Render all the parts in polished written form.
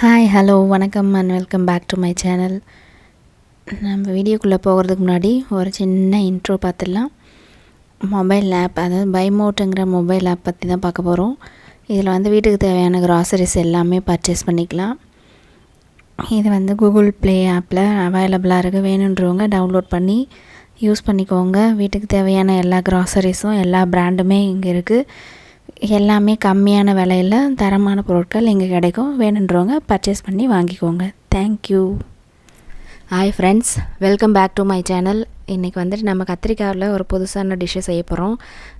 Hi hello வணக்கம் and welcome back to my channel. நம்ம வீடியோக்குள்ளே போகிறதுக்கு முன்னாடி ஒரு சின்ன இன்ட்ரோ பார்த்துடலாம். மொபைல் ஆப், அதாவது பைமோட்டுங்கிற மொபைல் ஆப் பற்றி தான் பார்க்க போகிறோம். இதில் வீட்டுக்கு தேவையான க்ராசரிஸ் எல்லாமே பர்ச்சேஸ் பண்ணிக்கலாம். இது கூகுள் ப்ளே ஆப்பில் அவைலபிளாக இருக்குது. வேணுன்றவங்க டவுன்லோட் பண்ணி யூஸ் பண்ணிக்கோங்க. வீட்டுக்கு தேவையான எல்லா க்ராசரிஸும் எல்லா பிராண்டுமே இங்கே இருக்குது. எல்லாமே கம்மியான விலையில் தரமான பொருட்கள் இங்கே கிடைக்கும். வேணுன்றவங்க பர்ச்சேஸ் பண்ணி வாங்கிக்கோங்க. Thank you. Hi friends, welcome back to my channel. இன்றைக்கி நம்ம கத்திரிக்காயில் ஒரு புதுசான டிஷ்ஷை செய்ய போகிறோம்.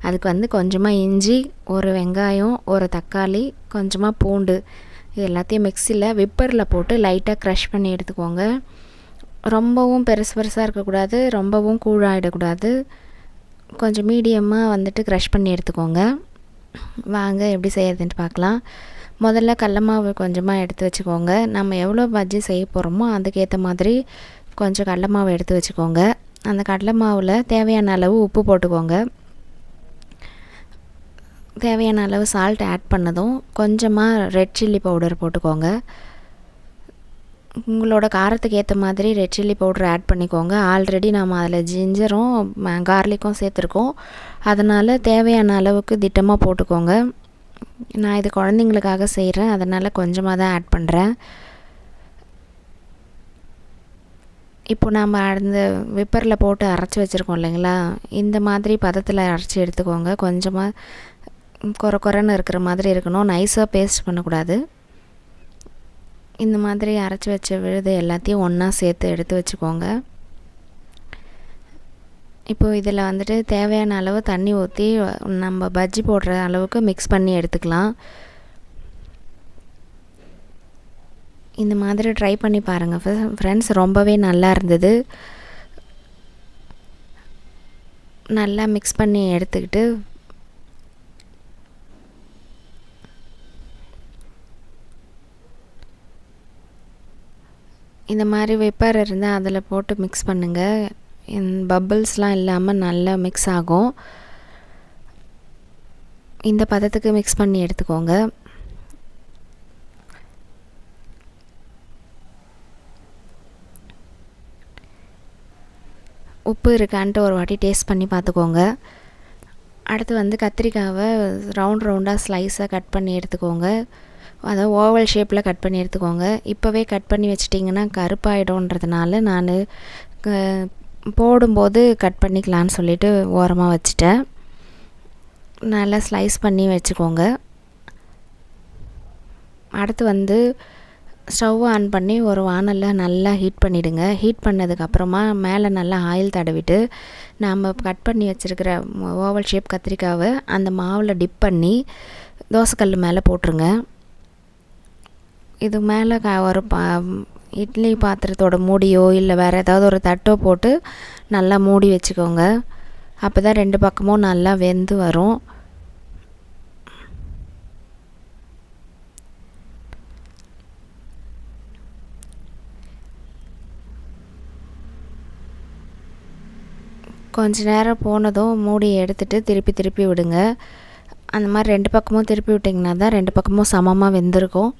அதுக்கு கொஞ்சமாக இஞ்சி, ஒரு வெங்காயம், ஒரு தக்காளி, கொஞ்சமாக பூண்டு, இது எல்லாத்தையும் மிக்சியில் விப்பரில் போட்டு லைட்டாக க்ரஷ் பண்ணி எடுத்துக்கோங்க. ரொம்பவும் பெருசாக இருக்கக்கூடாது, ரொம்பவும் கூழாகிடக்கூடாது. கொஞ்சம் மீடியமாக க்ரஷ் பண்ணி எடுத்துக்கோங்க. வாங்க எப்படி செய்யறதுன்ட்டு பார்க்கலாம். முதல்ல கடல மாவு கொஞ்சமாக எடுத்து வச்சுக்கோங்க. நம்ம எவ்வளோ பஜ்ஜி செய்ய போகிறோமோ அதுக்கேற்ற மாதிரி கொஞ்சம் கடல மாவு எடுத்து வச்சுக்கோங்க. அந்த கடல மாவில் தேவையான அளவு உப்பு போட்டுக்கோங்க. தேவையான அளவு சால்ட் ஆட் பண்ணதும் கொஞ்சமாக ரெட் சில்லி பவுடர் போட்டுக்கோங்க. உங்களோட காரத்துக்கு ஏற்ற மாதிரி ரெட் சில்லி பவுடர் ஆட் பண்ணிக்கோங்க. ஆல்ரெடி நம்ம அதில் ஜிஞ்சரும் கார்லிக்கும் சேர்த்துருக்கோம். அதனால் தேவையான அளவுக்கு திட்டமாக போட்டுக்கோங்க. நான் இது குழந்தைங்களுக்காக செய்கிறேன், அதனால் கொஞ்சமாக தான் ஆட் பண்ணுறேன். இப்போ நம்ம அந்த விப்பரில் போட்டு அரைச்சி வச்சுருக்கோம் இல்லைங்களா, இந்த மாதிரி பதத்தில் அரைச்சி எடுத்துக்கோங்க. கொஞ்சமாக குறைன்னு இருக்கிற மாதிரி இருக்கணும், நைஸாக பேஸ்ட் பண்ணக்கூடாது. இந்த மாதிரி அரைச்சி வச்ச விழுது எல்லாத்தையும் ஒன்றா சேர்த்து எடுத்து வச்சுக்கோங்க. இப்போது இதில் தேவையான அளவு தண்ணி ஊற்றி நம்ம பஜ்ஜி போடுற அளவுக்கு மிக்ஸ் பண்ணி எடுத்துக்கலாம். இந்த மாதிரி ட்ரை பண்ணி பாருங்கள் ஃப்ரெண்ட்ஸ், ரொம்பவே நல்லா இருந்தது. நல்லா மிக்ஸ் பண்ணி எடுத்துக்கிட்டு இந்த மாதிரி விப்பர் இருந்தால் அதில் போட்டு மிக்ஸ் பண்ணுங்கள். பபிள்ஸ்லாம் இல்லாமல் நல்லா மிக்ஸ் ஆகும். இந்த பதத்துக்கு மிக்ஸ் பண்ணி எடுத்துக்கோங்க. உப்பு இருக்கான்ட்டு ஒரு வாட்டி டேஸ்ட் பண்ணி பார்த்துக்கோங்க. அடுத்து கத்திரிக்காவை ரவுண்டாக ஸ்லைஸாக கட் பண்ணி எடுத்துக்கோங்க. அதை ஓவல் ஷேப்பில் கட் பண்ணி எடுத்துக்கோங்க. இப்போவே கட் பண்ணி வச்சிட்டிங்கன்னா கருப்பாயிடும்ன்றதுனால நான் போடும்போது கட் பண்ணிக்கலான்னு சொல்லிவிட்டு ஓரமாக வச்சுட்டேன். நல்லா ஸ்லைஸ் பண்ணி வச்சுக்கோங்க. அடுத்து ஸ்டவ் ஆன் பண்ணி ஒரு வானலில் நல்லா ஹீட் பண்ணிவிடுங்க. ஹீட் பண்ணதுக்கப்புறமா மேலே நல்லா ஆயில் தடவிட்டு நம்ம கட் பண்ணி வச்சுருக்கிற ஓவல் ஷேப் கத்திரிக்காவை அந்த மாவில் டிப் பண்ணி தோசைக்கல் மேலே போட்டுருங்க. இது மேலே ஒரு இட்லி பாத்திரத்தோட மூடியோ இல்லை வேறு ஏதாவது ஒரு தட்டோ போட்டு நல்லா மூடி வச்சுக்கோங்க. அப்போ தான் ரெண்டு பக்கமும் நல்லா வெந்து வரும். கொஞ்ச நேரம் போனதும் மூடி எடுத்துகிட்டு திருப்பி விடுங்க. அந்த மாதிரி ரெண்டு பக்கமும் திருப்பி விட்டிங்கன்னா தான் ரெண்டு பக்கமும் சமமாக வெந்திருக்கும்.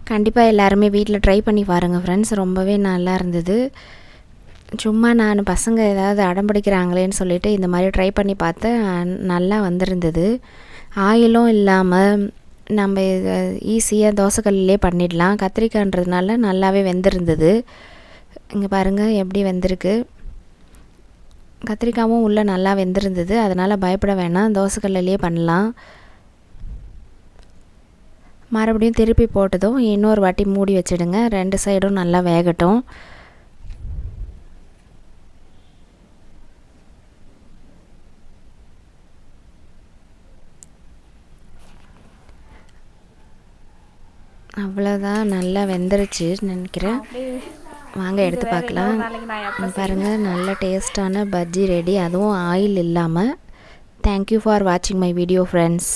கண்டிப்பாக எல்லாருமே வீட்டில் ட்ரை பண்ணி பாருங்கள் ஃப்ரெண்ட்ஸ், ரொம்பவே நல்லா இருந்தது. சும்மா நான் பசங்க ஏதாவது அடம்பிடிக்கிறாங்களேன்னு சொல்லிவிட்டு இந்த மாதிரி ட்ரை பண்ணி பார்த்தேன். நல்லா வந்திருந்தது. ஆயிலும் இல்லாமல் நம்ம ஈஸியாக தோசைக்கல்லே பண்ணிடலாம். கத்திரிக்காய்ன்றதுனால நல்லாவே வெந்திருந்தது. இங்கே பாருங்கள் எப்படி வெந்திருக்கு. கத்திரிக்காயும் உள்ளே நல்லா வெந்திருந்தது, அதனால் பயப்பட வேணாம், தோசைக்கல்லையே பண்ணலாம். மறுபடியும் திருப்பி போட்டதும் இன்னொரு வாட்டி மூடி வச்சிடுங்க. ரெண்டு சைடும் நல்லா வேகட்டும். அவ்வளோதான், நல்லா வெந்துருச்சுன்னு நினைக்கிறேன். வாங்க எடுத்து பார்க்கலாம். பாருங்கள், நல்ல டேஸ்டான பஜ்ஜி ரெடி, அதுவும் ஆயில் இல்லாமல். தேங்க்யூ ஃபார் வாட்சிங் மை வீடியோ ஃப்ரெண்ட்ஸ்.